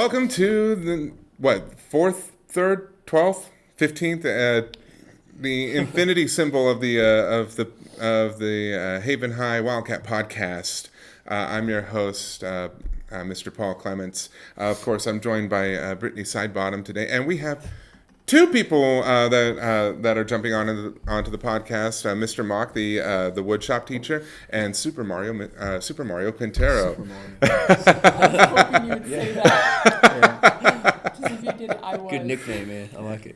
Welcome to the 12th, 15th, the infinity symbol of the Haven High Wildcat Podcast. I'm your host, Mr. Paul Clements. Of course, I'm joined by Brittany Sidebottom today, and we have two people that are jumping onto the podcast: Mr. Mock, the woodshop teacher, and Super Mario Quintero. Super Mario. I was hoping you would say that. Because if you did, I was. Good nickname, man. I like it.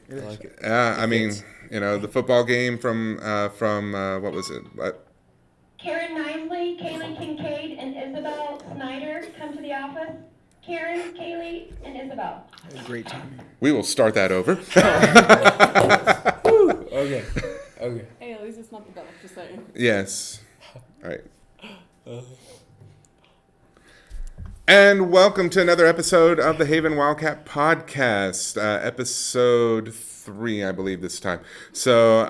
I mean, the football game from what was it? Karen Knisley, Kaylee Kincaid, and Isabel Snyder come to the office. Karen, Kaylee, and Isabel. Great timing. We will start that over. Okay. Hey, at least it's not the bell, just saying. Yes. All right. And welcome to another episode of the Haven Wildcat Podcast, episode 3, I believe, this time. So,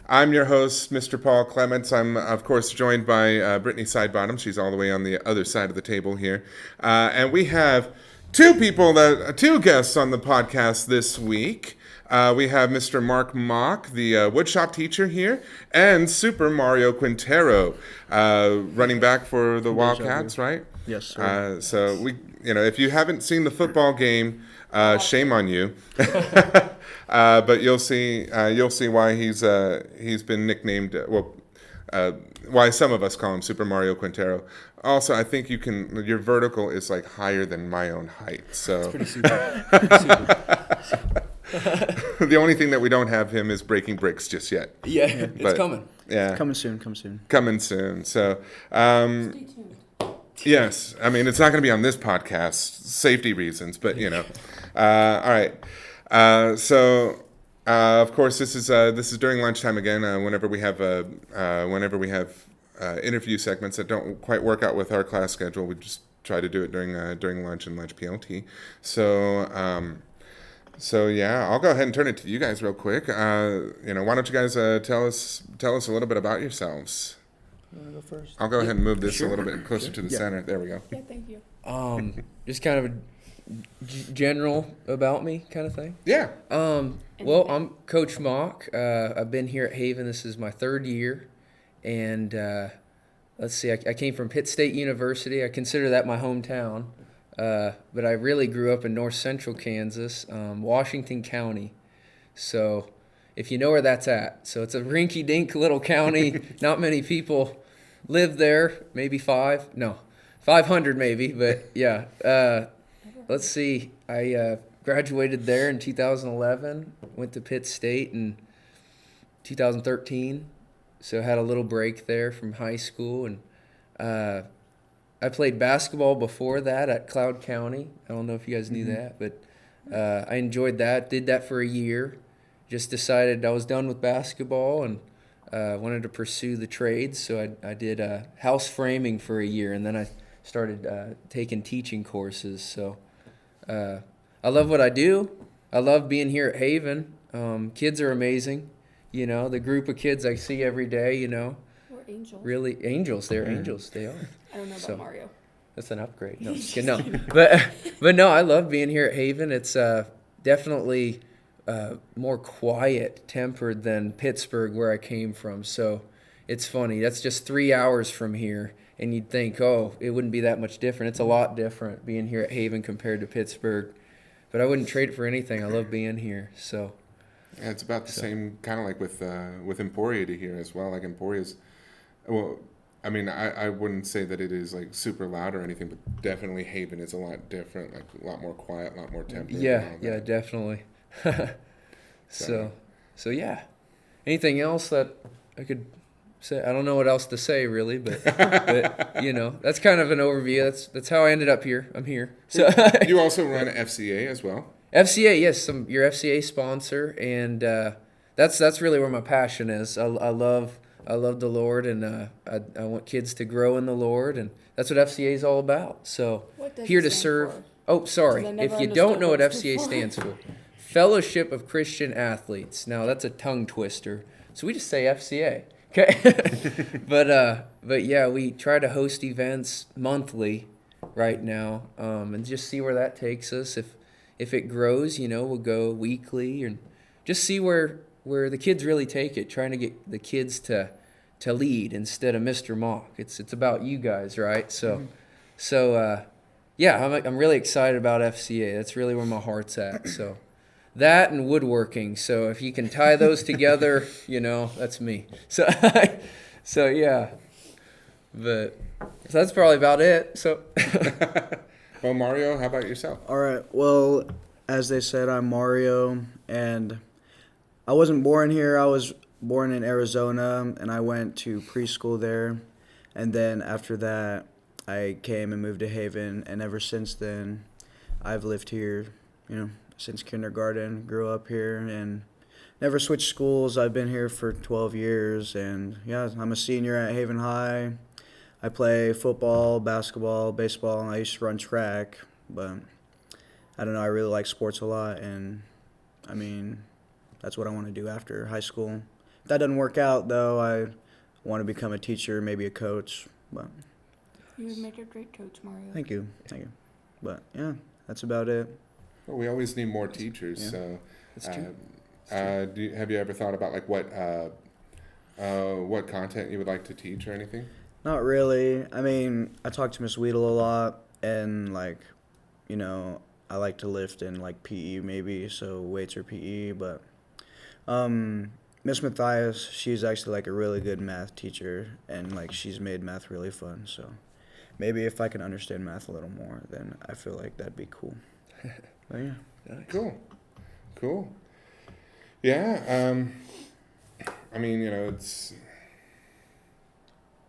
I'm your host, Mr. Paul Clements. I'm, of course, joined by Brittany Sidebottom. She's all the way on the other side of the table here. And we have two guests on the podcast this week. We have Mr. Mark Mock, the woodshop teacher here, and Super Mario Quintero, running back for the Wildcats, right? Yes, sir. So we, if you haven't seen the football game, shame on you. But you'll see why he's been nicknamed. Why some of us call him Super Mario Quintero. Also, I think your vertical is like higher than my own height. So It's pretty super. the only thing that we don't have him is breaking bricks just yet. Yeah, it's coming. Yeah, Coming soon. coming soon. So. Stay tuned. Yes, I mean, it's not going to be on this podcast, safety reasons, but all right. Of course, this is during lunchtime again. Whenever we have interview segments that don't quite work out with our class schedule, we just try to do it during lunch and lunch PLT. So yeah, I'll go ahead and turn it to you guys real quick. Why don't you guys tell us a little bit about yourselves? You want to go first? I'll go ahead and move this a little bit closer to the Yeah. center. There we go. Yeah, thank you. Just kind of a general about me kind of thing. Yeah. Well, I'm Coach Mock. I've been here at Haven. This is my third year, and let's see. I came from Pitt State University. I consider that my hometown, but I really grew up in north central Kansas, Washington County. So, if you know where that's at, so it's a rinky-dink little county. Not many people live there. Maybe 500 maybe. But yeah. Let's see. I graduated there in 2011. Went to Pitt State in 2013. So I had a little break there from high school. And I played basketball before that at Cloud County. I don't know if you guys knew that, but I enjoyed that. Did that for a year. Just decided I was done with basketball and wanted to pursue the trades. So I did house framing for a year, and then I started taking teaching courses. So I love what I do. I love being here at Haven. Kids are amazing. The group of kids I see every day, We're angels. really angels. They're angels. They are. I don't know about Mario. That's an upgrade. No, just kidding. No. But no, I love being here at Haven. It's definitely more quiet tempered than Pittsburgh, where I came from. So it's funny. That's just 3 hours from here. And you'd think, it wouldn't be that much different. It's a lot different being here at Haven compared to Pittsburgh. But I wouldn't trade it for anything. I love being here. So Yeah, it's about the same kind of like with Emporia to here as well. Like Emporia's, well, I mean, I wouldn't say that it is like super loud or anything, but definitely Haven is a lot different, like a lot more quiet, a lot more tempered. yeah, definitely. So yeah. Anything else that I could say? I don't know what else to say really, but that's kind of an overview. That's how I ended up here. I'm here. So You also run FCA as well. FCA, yes, I'm your FCA sponsor, and that's really where my passion is. I love the Lord, and I want kids to grow in the Lord, and that's what FCA is all about. So What does here it to stand serve. for? Oh, sorry. 'Cause I never If you don't understood know what what it FCA stood for. stands for, Fellowship of Christian Athletes. Now that's a tongue twister, so we just say FCA. Okay, but yeah, we try to host events monthly right now, and just see where that takes us. If it grows, we'll go weekly and just see where the kids really take it. Trying to get the kids to lead instead of Mr. Mock. It's about you guys, right? So, yeah, I'm really excited about FCA. That's really where my heart's at. So, that and woodworking. So if you can tie those together, that's me. So, so yeah. But so that's probably about it. So. Well, Mario, how about yourself? All right. Well, as they said, I'm Mario, and I wasn't born here. I was born in Arizona, and I went to preschool there. And then after that, I came and moved to Haven, and ever since then, I've lived here, since kindergarten, grew up here, and never switched schools. I've been here for 12 years, and yeah, I'm a senior at Haven High. I play football, basketball, baseball, and I used to run track, but I don't know, I really like sports a lot, and I mean, that's what I want to do after high school. If that doesn't work out, though, I want to become a teacher, maybe a coach, but... You would make a great coach, Mario. Thank you. But yeah, that's about it. Well, we always need more teachers, Yeah. so... That's true. Have you ever thought about, like, what content you would like to teach or anything? Not really. I mean, I talk to Miss Weedle a lot, and I like to lift in PE maybe, so weights or PE. But Miss Matthias, she's actually a really good math teacher, and she's made math really fun. So maybe if I can understand math a little more, then I feel like that'd be cool. But yeah. Nice. Cool. Yeah. I mean, it's.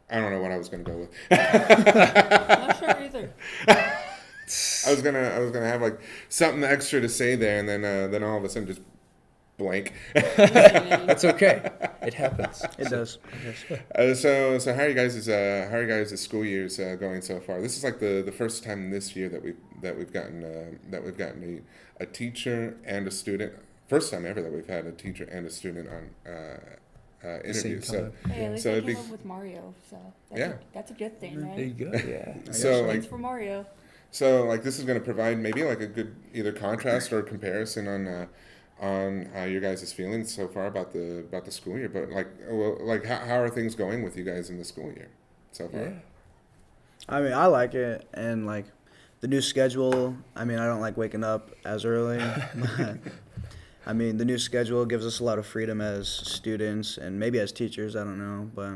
I don't know what I was gonna go with. Not sure either. I was gonna have something extra to say there, and then all of a sudden just blank. That's okay. It happens. It does. So how are you guys' school years going so far? This is the first time this year that we've gotten a teacher and a student. First time ever that we've had a teacher and a student on interview. So Hey, at least so I it'd be came up with Mario, so that's a good thing, There you right? go. Yeah. so Thanks for Mario. So this is going to provide maybe a good either contrast or comparison on your guys' feelings so far about the school year. But how are things going with you guys in the school year so far? Yeah. I mean, I like it, and the new schedule. I mean, I don't like waking up as early. But, I mean, the new schedule gives us a lot of freedom as students and maybe as teachers. I don't know, but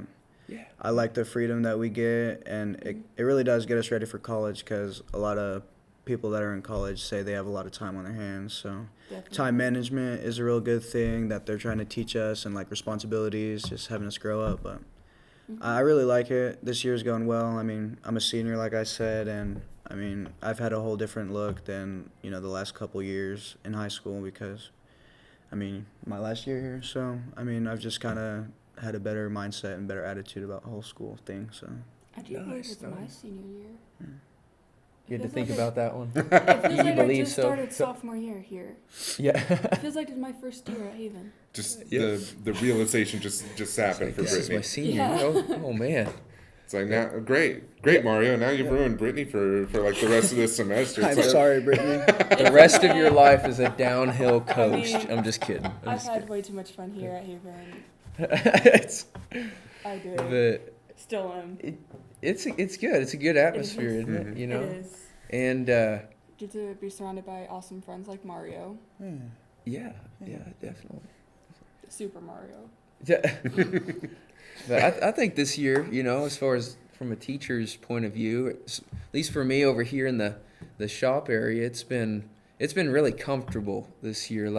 Yeah. I like the freedom that we get, and it really does get us ready for college because a lot of people that are in college say they have a lot of time on their hands. So Definitely. time management is a real good thing that they're trying to teach us, and responsibilities, just having us grow up. But I really like it. This year's going well. I mean, I'm a senior, like I said, and I mean, I've had a whole different look than, the last couple years in high school because, I mean, my last year here. So, I mean, I've just kind of had a better mindset and better attitude about the whole school thing. So, I do believe Nice, it's my nice. senior year. You had to Feels think like about that one. It feels You like I believe just so? started sophomore year here. Yeah. It feels like it's my first year at Haven. Just Yeah. the realization just happened for This is my Brittany. senior. Yeah. Oh man. It's now great Mario. Now you've ruined Brittany for the rest of this semester. It's I'm sorry, Brittany. The rest of your life is a downhill coast. mean, I'm just kidding. I've had way too much fun here at Haven. It's, I do. but Still am. it's good. It's a good atmosphere, is. isn't it? Mhm. You know. It is. And Get to be surrounded by awesome friends like Mario. yeah, definitely. Super Mario. Yeah. But I think this year, as far as from a teacher's point of view, at least for me over here in the shop area, it's been really comfortable this year.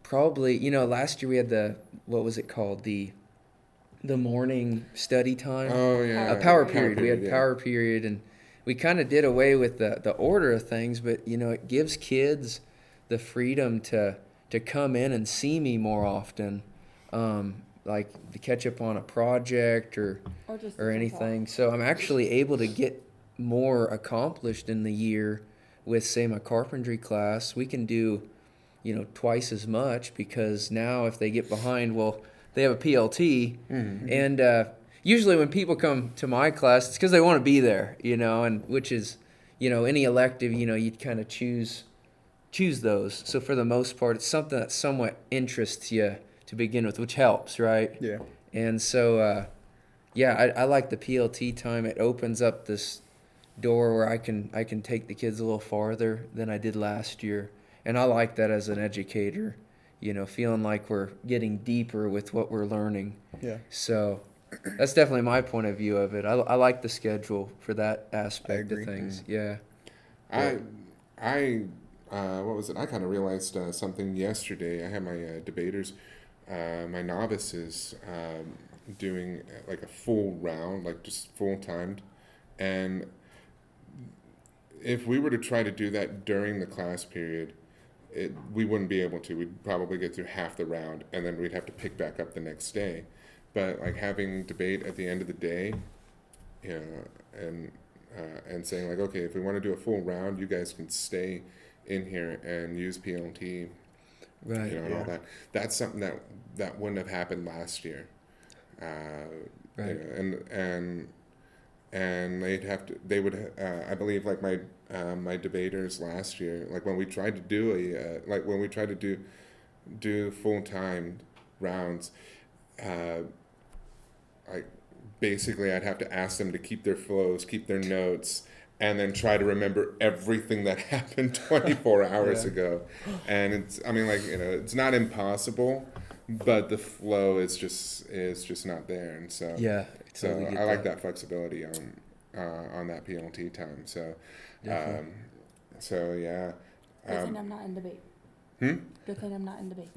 Probably, last year we had what was it called? The morning study time. Oh yeah. A power period. We had yeah. power period, and we kind of did away with the order of things, but it gives kids the freedom to come in and see me more often, to catch up on a project or just anything. So I'm actually able to get more accomplished in the year with, say, my carpentry class. We can do, twice as much because now if they get behind, well, they have a PLT, Mm-hmm. and usually when people come to my class, it's because they want to be there, and which is, any elective, you'd kind of choose those. So for the most part, it's something that somewhat interests you to begin with, which helps, right? Yeah. And so, I like the PLT time. It opens up this door where I can take the kids a little farther than I did last year. And I like that as an educator, feeling like we're getting deeper with what we're learning. Yeah. So that's definitely my point of view of it. I like the schedule for that aspect of things. Yeah. What was it? I kind of realized something yesterday. I had my debaters, my novices, doing like a full round, like just full timed. And if we were to try to do that during the class period, we wouldn't be able to. We'd probably get through half the round, and then we'd have to pick back up the next day. But like having debate at the end of the day, and saying like, okay, if we want to do a full round, you guys can stay in here and use PLT, Right. and all that. That's something that wouldn't have happened last year. Right. And they would I believe like my debaters last year, like when we tried to do full time rounds, like basically I'd have to ask them to keep their flows, keep their notes, and then try to remember everything that happened 24 hours ago. And it's not impossible, but the flow is just not there. And so Yeah. so I like that flexibility on that PLT time. So Definitely. so yeah. Good thing I'm not in debate. Good thing I'm not in debate.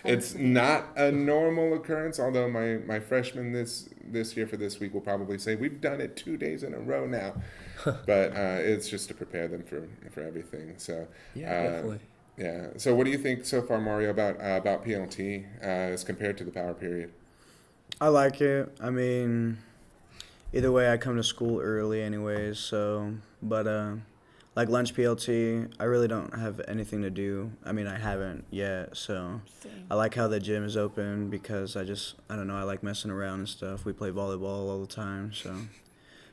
It's not a normal occurrence, although my freshmen this year for this week will probably say we've done it 2 days in a row now. But it's just to prepare them for everything. So Definitely. yeah. So what do you think so far, Mario, about PLT as compared to the power period? I like it. I mean, either way, I come to school early anyways, so, but, like lunch PLT, I really don't have anything to do. I mean, I haven't yet, so Same. I like how the gym is open because I don't know, I like messing around and stuff. We play volleyball all the time, so.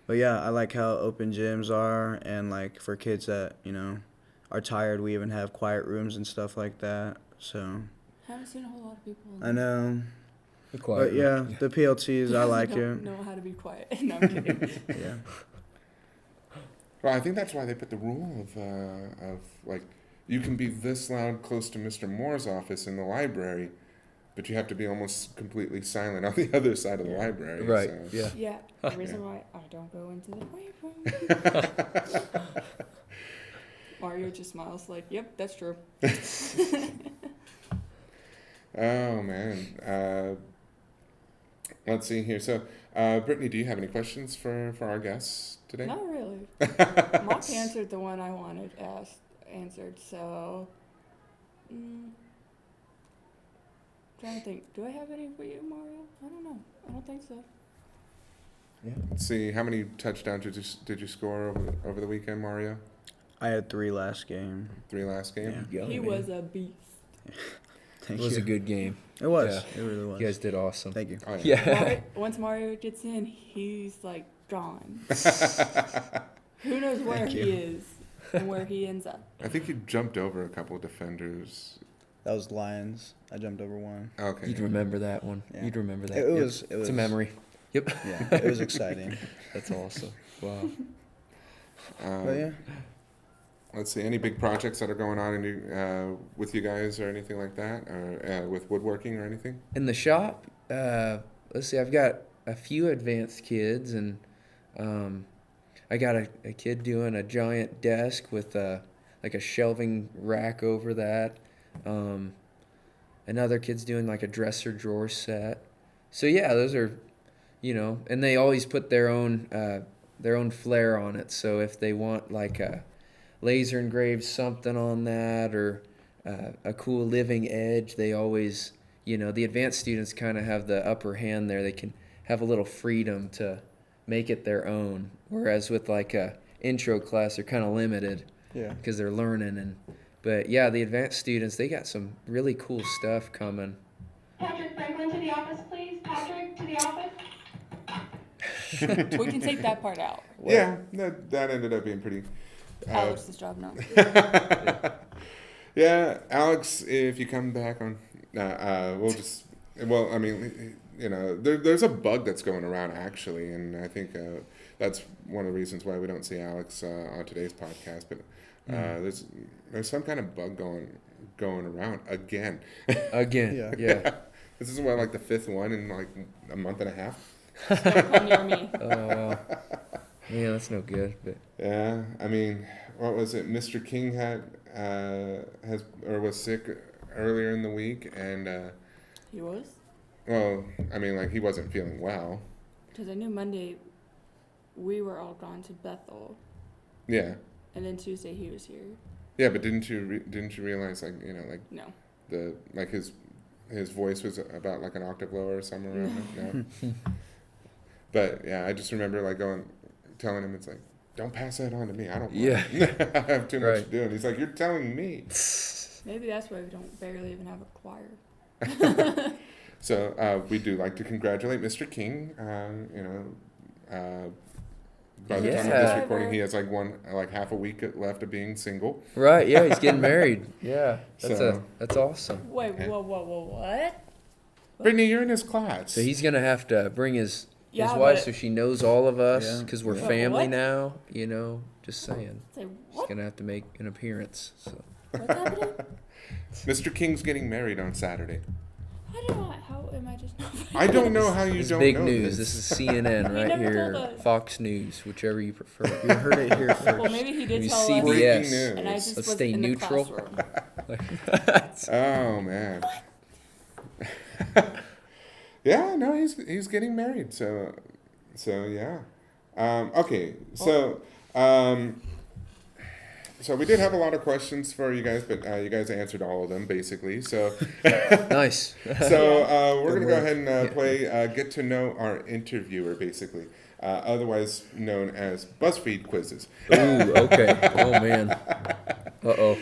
But yeah, I like how open gyms are, and like for kids that, are tired, we even have quiet rooms and stuff like that, so. Haven't seen a whole lot of people. I know. The quiet But yeah, room. the PLTs, I like don't it. know how to be quiet. No, I'm kidding. Yeah. Well, I think that's why they put the rule of like you can be this loud close to Mr. Moore's office in the library, but you have to be almost completely silent on the other side of the library. Right. So. Yeah. Yeah, the reason why I don't go into the weight room. Mario just smiles like, yep, that's true. Oh man. Let's see here. So, Brittany, do you have any questions for our guests today? Not really. Mock answered the one I wanted answered, so. Trying to think. Do I have any for you, Mario? I don't know. I don't think so. Let's see. How many touchdowns did you score over the weekend, Mario? I had 3 last game. 3 last game. Go, He man. was a beast. Thank It was you. a good game. It was. Yeah. It really was. You guys did awesome. Thank you. Oh, yeah. Yeah. Once Mario gets in, he's like gone. Who knows where Thank he you. is and where he ends up? I think you jumped over a couple of defenders. That was Lions. I jumped over one. Okay. You'd remember that one. Yeah. You'd remember that. It Yep. was. It's a memory. Yep. Yeah, it was exciting. That's awesome. Wow. But yeah, Let's see. Any big projects that are going on with you guys or anything like that, or with woodworking or anything? In the shop, let's see, I've got a few advanced kids, and I got a kid doing a giant desk with like a shelving rack over that. Another kid's doing like a dresser drawer set. So yeah, those are, and they always put their own flair on it. So if they want like a laser engraved something on that, or a cool living edge, they always, the advanced students kind of have the upper hand there. They can have a little freedom to make it their own, whereas with like a intro class, they're kind of limited yeah. because they're learning. But yeah, the advanced students, they got some really cool stuff coming. Patrick Franklin Someone to the office, please. Patrick, to the office. We can take that part out. Yeah, that ended up being pretty. Alex's job now. Yeah, Alex, if you come back on, we'll just. Well, I mean, you know, there's a bug that's going around actually, and I think that's one of the reasons why we don't see Alex on today's podcast. But there's some kind of bug going around again. Again, yeah. This is what, like the fifth one in like a month and a half. Don't come near me. Man, that's no good. But Yeah, I mean, what was it? Mr. King was sick earlier in the week, and He was? well, I mean, like he wasn't feeling well. Because I knew Monday we were all gone to Bethel, Yeah, and then Tuesday he was here. yeah, but didn't you realize, like, you know, like No. his voice was about like an octave lower or something around there? No. But yeah, I just remember like telling him, it's like, don't pass that on to me. I don't. Yeah. I have too much Right. to do. And he's like, you're telling me. Maybe that's why we don't barely even have a choir. So we do like to congratulate Mr. King. You know, by the time of this Yeah. recording, he has like half a week left of being single. right, yeah, he's getting married. Yeah, So- that's awesome. Wait, whoa, what? Brittany, you're in his class. So he's gonna have to bring his Yeah, wife but- so she knows all of us Yeah. because we're Yeah. family What? now. You know, just saying. Say, She's what? gonna have to make an appearance. So What's happening? Mr. King's getting married on Saturday. How am I just not I don't know how you this is don't big know news. this. This is CNN He right never here, told us. Fox News, whichever you prefer. You heard it here first. Well, maybe he did Maybe tell us. CBS. Breaking news. And I just Let's was stay in neutral. the classroom. Oh man. Yeah, no, he's getting married. So yeah. Okay, so so we did have a lot of questions for you guys, but you guys answered all of them basically. So Nice. we're gonna Good go work. ahead and play get to know our interviewer basically, otherwise known as BuzzFeed quizzes. Ooh, okay. Oh man. Uh-oh.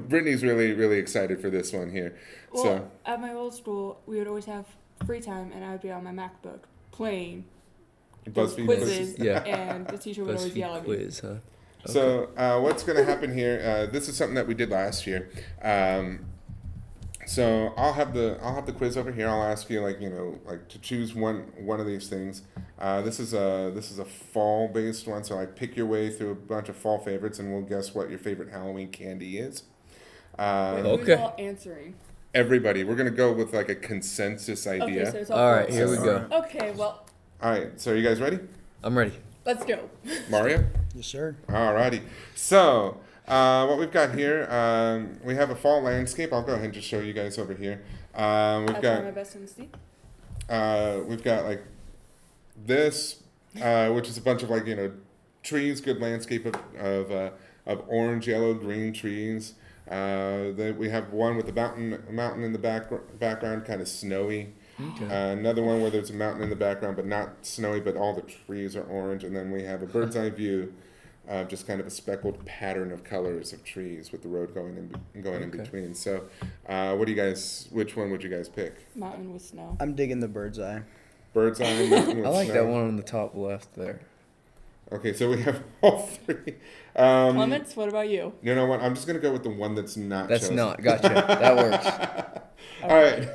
Brittany's really excited for this one here. Well, So at my old school, we would always have free time, and I would be on my MacBook playing those BuzzFeed quizzes, Yeah. and the teacher would always yell BuzzFeed at me. quiz, huh? So what's going to happen here? This is something that we did last year. So I'll have the quiz over here. I'll ask you like to choose one of these things. This is a fall based one. So like pick your way through a bunch of fall favorites, and we'll guess what your favorite Halloween candy is. Wait, Okay. who's all answering? Everybody, we're going to go with like a consensus Okay, idea. so it's All right, four here we of go. us. Okay, well, All right. So are you guys ready? I'm ready. let's go. Mario. Yes, sir. Alrighty. So, what we've got here, we have a fall landscape. I'll go ahead and just show you guys over here. I We've try my got best to see. we've got like this, which is a bunch of like trees, good landscape of orange, yellow, green trees. Then we have one with a mountain in the background, kind of snowy. Okay. Another one where there's a mountain in the background, but not snowy, but all the trees are orange. And then we have a bird's eye view of just kind of a speckled pattern of colors of trees with the road going in Okay. between. So, which one would you guys pick? Mountain with snow. I'm digging the bird's eye. Bird's eye, mountain with I like snow. that one on the top left there. Okay, so we have all three. Clements, what about you? You know what? I'm just going to go with the one that's not That's chosen. not. Gotcha. That works. All right.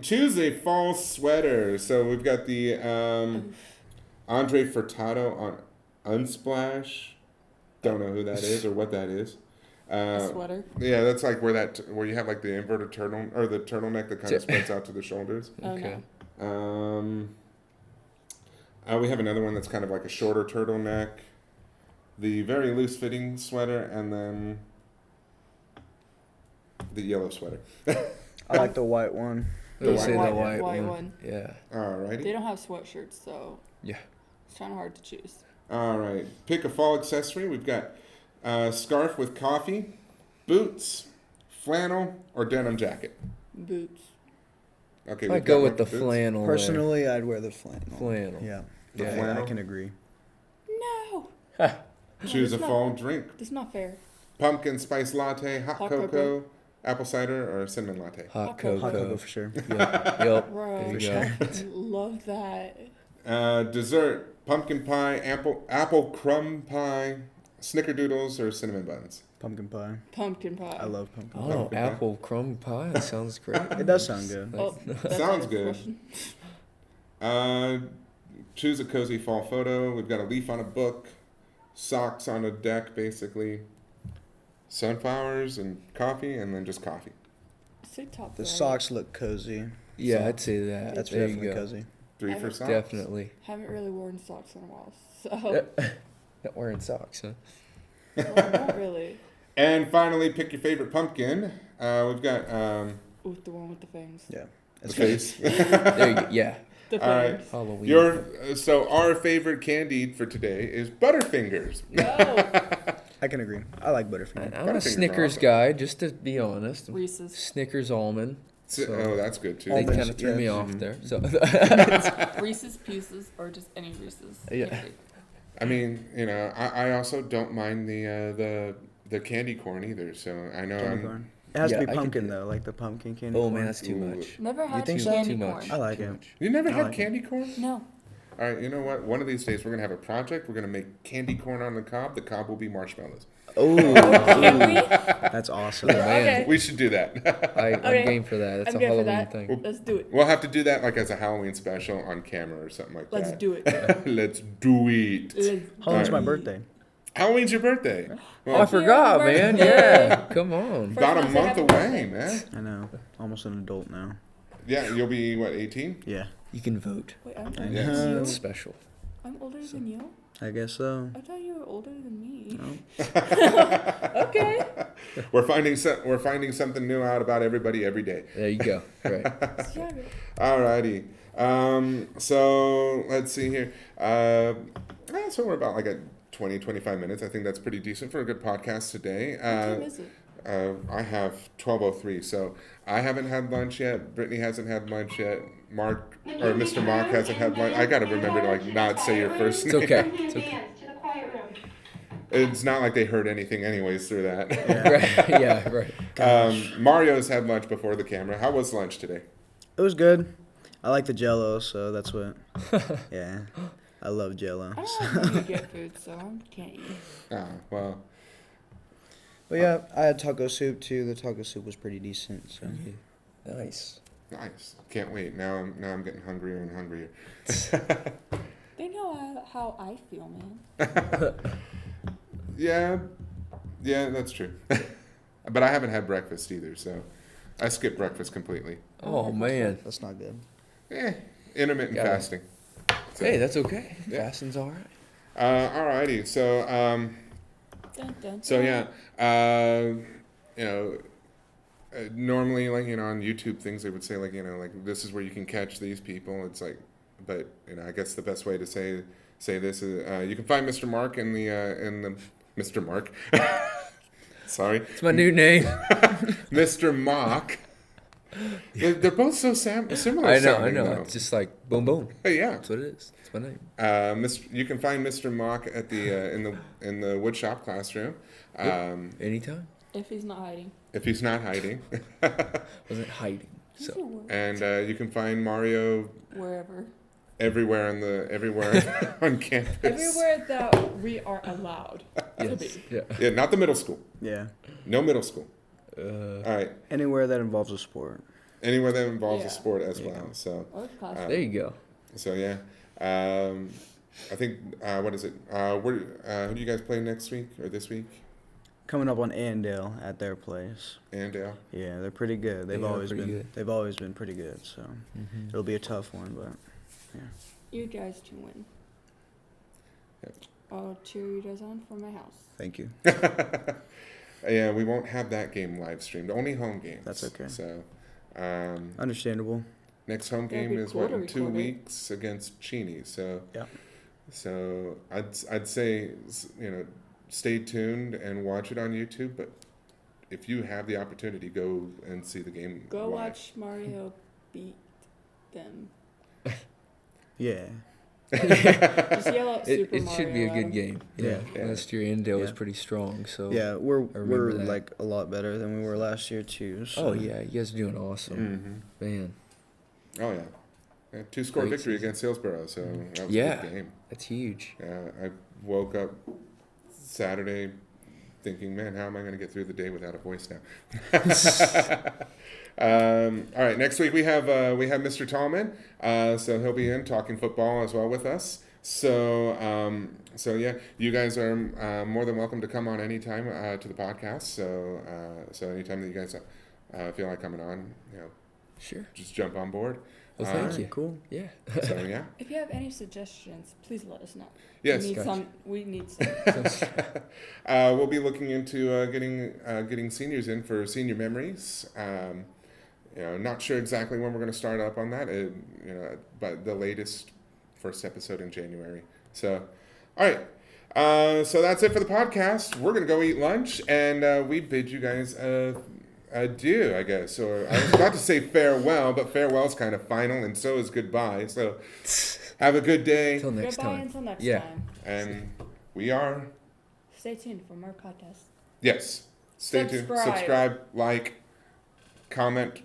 Choose a fall sweater. So we've got the Andre Furtado on Unsplash. Don't know who that is or what that is. A sweater. Yeah, that's like where you have like the inverted or the turtleneck that kind of spreads out to the shoulders. Oh, Okay. no. We have another one that's kind of like a shorter turtleneck. The very loose fitting sweater, and then the yellow sweater. I like the white one. We'll say the white white one. Yeah. Alrighty. They don't have sweatshirts, so Yeah. it's kind of hard to choose. All right. Pick a fall accessory. We've got scarf with coffee, boots, flannel, or denim jacket. Boots. Okay, I'd we've go got with the boots. flannel. Personally, I'd wear the flannel. Flannel. Yeah. The Yeah, flannel? I can agree. No. Choose a that's not- fall drink. That's not fair. Pumpkin spice latte, hot Hot cocoa, Apple cider or cinnamon latte? Hot cocoa. Hot cocoa. cocoa for sure. Yep. Bro, There you go. love that. Dessert, pumpkin pie, apple crumb pie, snickerdoodles, or cinnamon buns? Pumpkin pie. Pumpkin pie. I love pumpkin pie. Oh, Pumpkin pie. apple crumb pie. That sounds great. It does sound good. Oh, that's Sounds an good. expression. Choose a cozy fall photo. We've got a leaf on a book, socks on a deck, basically, sunflowers and coffee, and then just coffee. Say top The right. socks look cozy. Yeah, So, I'd say that. That's there definitely you go. cozy. 3 for socks. Definitely. Haven't really worn socks in a while, so Not wearing socks, huh? well, not really. And finally, pick your favorite pumpkin. We've got Ooh, the one with the fangs. Yeah. the face. There you go. Yeah. The All right. fangs. Halloween. So our favorite candy for today is Butterfingers. No. I can agree. I like Butterfinger. I'm a Butterfingers are Snickers awesome. guy, just to be honest. Reese's. Snickers almond. So Oh, that's good too. they Almonds, kind of threw me yeah. off there. So Reese's Pieces or just any Reese's. Yeah. candy. I mean, I also don't mind the candy corn either. So I know Candy corn. It has Yeah, to I be could pumpkin do though, like the pumpkin candy oh corn. man, that's too Ooh. much. Never had think Too, so? candy too corn. much. I like Too it. much. You never I had like it. candy corn? No. All right, you know what? One of these days we're gonna have a project. We're gonna make candy corn on the cob. The cob will be marshmallows. Oh, Can we? that's awesome. Oh, man. Okay. We should do that. I'm Okay. game for that. That's I'm a game for Halloween that. thing. Let's do it. We'll have to do that like as a Halloween special on camera or something like Let's that. do it. Let's do it. Halloween's my Alright. birthday. Halloween's your birthday. Oh, I Well, forgot, Happy man. birthday. Yeah, come on. about a First one, month say away, happy man. I know. Almost an adult now. Yeah, you'll be what, 18? Yeah, You can vote. Wait, I'm I older Yes. than That's you? special. I'm older than you? I guess so. I thought you were older than me. No. Okay. We're finding something new out about everybody every day. There you go. Right. Yeah. Alrighty. So let's see here. So we're about like at 20, 25 minutes. I think that's pretty decent for a good podcast today. What time is it? I have 12:03, so I haven't had lunch yet. Brittany hasn't had lunch yet. Mark or Mr. Mock hasn't had lunch. I gotta remember to like not say your first It's name. okay. It's okay. To the quiet room. It's not like they heard anything anyways through that. Right. Yeah, right. Mario's had lunch before the camera. How was lunch today? It was good. I like the Jello, so that's what. Yeah, I love Jello. I don't like when you get food, so I can't eat. Well, But yeah, I had taco soup too. The taco soup was pretty decent. So Nice. nice. Can't wait. Now I'm getting hungrier and hungrier. They know how I feel, man. Yeah, that's true. But I haven't had breakfast either, so I skipped breakfast completely. Oh man. that's not good. Intermittent Got it. fasting. So, Hey, that's okay. Yeah. Fasting's all right. alrighty. So Dun, dun, So dun. yeah, normally like on YouTube things they would say like like this is where you can catch these people. It's like, but I guess the best way to say this is you can find Mr. Mark in the Mr. Mark. Sorry, It's my new name. Mr. Mock. They're both so similar. I know. sounding, though. It's just like boom, boom. Hey, yeah. That's what it is. It's my name. You can find Mr. Mock at the in the wood shop classroom. Anytime. If he's not hiding. If he's not hiding. Wasn't hiding. He's So a word. And you can find Mario Wherever. everywhere on campus. Everywhere that we are allowed to yes. be. Yeah. Yeah, not the middle school. Yeah, No middle school. Uh, All right. anywhere that involves a sport. Anywhere that involves Yeah. a sport as Yeah. well. So Or class. there you go. yeah. I think what is it? Who do you guys play next week or this week? Coming up on Andale at their place. Andale. Yeah, they're pretty good. They've They are always pretty been. good. They've always been pretty good. So Mm-hmm. it'll be a tough one, but You guys to win. Yep. I'll cheer you guys on from my house. thank you. Yeah, we won't have that game live streamed. Only home games. That's okay. So Understandable. next home That'd game be is cool what to in 2 record it. weeks against Cheney. So Yeah. So I'd say stay tuned and watch it on YouTube. But if you have the opportunity, go and see the game. Go live. watch Mario beat them. Yeah. Just yell out Super It Mario should be a at good 'em. game. Yeah. Yeah. Last year Indale was Yeah. pretty strong. So Yeah, we're remember that. like a lot better than we were last year too. So. Oh yeah, you guys are doing awesome, man. Oh yeah. 2-score Great victory season. against Hillsborough, so that was Yeah. a good game. That's huge. I woke up Saturday thinking, man, how am I going to get through the day without a voice now? All right, next week we have Mr. Tallman, so he'll be in talking football as well with us. So yeah, you guys are more than welcome to come on anytime to the podcast. So anytime that you guys feel like coming on, Sure. just jump on board. Well, thank you. Cool. Yeah. So yeah, If you have any suggestions, please let us know. yes. We need Gotcha. some. We need some. We'll be looking into getting seniors in for senior memories. Not sure exactly when we're going to start up on that. But the latest first episode in January. So, all right. So that's it for the podcast. We're going to go eat lunch, and we bid you guys adieu, I guess. Or I was about to say farewell, but farewell's kind of final, and so is goodbye. So have a good day, Until next Goodbye time. until next Yeah. time. and we are. Stay tuned for more podcasts. Yes. Stay tuned. Subscribe, like, comment.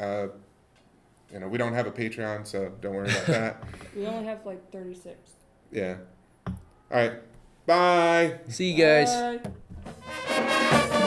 We don't have a Patreon, so don't worry about that. We only have like 36. Yeah. All right. Bye. See you guys. Bye.